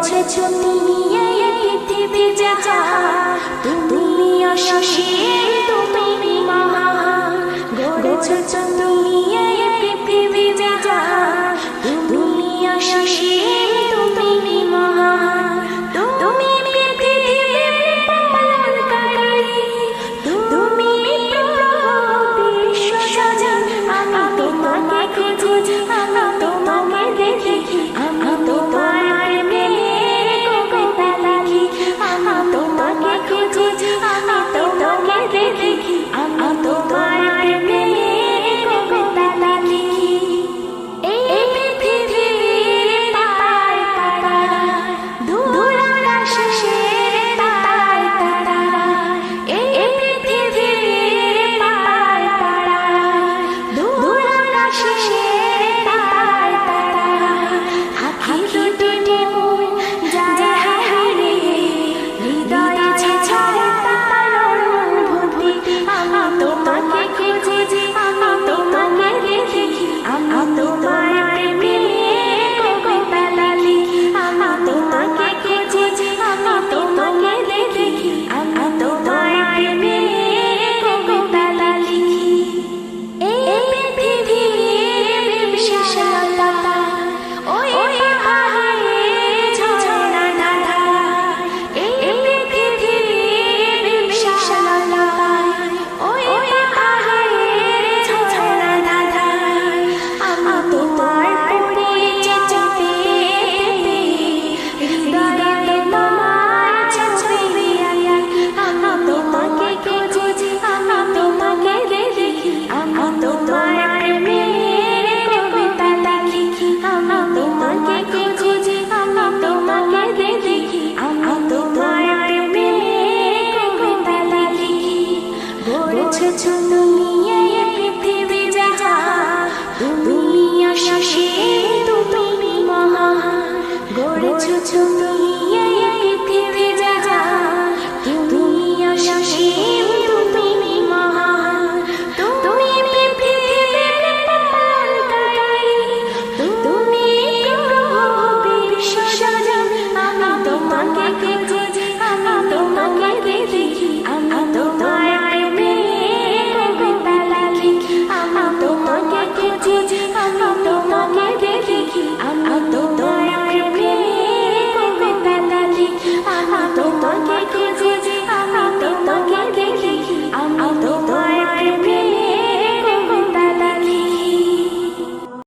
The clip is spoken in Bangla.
গড়েছ তুমি এই পৃথিবী জাহান, তুমি অসীম তুমি মহান। গড়েছ তুমি এই পৃথিবী জাহান, তুমি অসীম তুমি মহান। তুমি পৃথিবীর পালনকারী, তুমি প্রভু বিশ্বজনীন। আমি তোমাকে খুঁজি, আমি তোমাকে দেখি, আমি তোমার প্রেমের কবিতা লিখি। আমি তোমাকে খুঁজি, আমি তোমাকে দেখি, আমি তোমার প্রেমের কবিতা লিখি। এই পৃথিবীর পাতায় পাতায়, দূর আকাশের তারায় তারায়, এই পৃথিবীর পাতায় পাতায়, দূর আকাশের তারায় তারায়। আখি দুটি মন যায় হারিয়ে, হৃদয়ে ছড়ায় তার অনুভূতি। আমি তোমাকে খুঁজি, আমি তোমাকে দেখি, আমি তোমার প্রেমের কবিতা লিখি। আমি তোমাকে খুঁজি, আমি তোমাকে দেখি, আমি তোমার প্রেমের কবিতা লিখি। এই পৃথিবীর বিশালতা, ওই পাহাড়ে ঝরনা ধারায়। এই পৃথিবীর বিশালতা, ওই পাহাড়ে ঝরনা ধারায়। আমি তোমার পরিচয় পেতে, হৃদয়ে তোমার ছবি আঁকি। আমি তোমাকে খুঁজি, আমি তোমাকে দেখি, আমি তোমার প্রেমের কবিতা লিখি। আমি তোমাকে খুঁজি, আমি তোমাকে দেখি, আমি তোমার প্রেমের কবিতা লিখি। গড়েছ তুমি এই পৃথিবী জাহান, তুমি অসীম তুমি মহান। গড়েছ তুমি এই পৃথিবী জাহান, তুমি অসীম তুমি মহান। তুমি পৃথিবীর পালনকারী, তুমি প্রভু বিশ্বজনীন। আমি তোমাকে খুঁজি, আমি তোমাকে দেখি, আমি তোমার প্রেমের কবিতা লিখি। আমি তোমাকে খুঁজি, আমি তোমাকে দেখি, আমি তোমার প্রেমের কবিতা লিখি। আমি তোমাকে খুঁজি,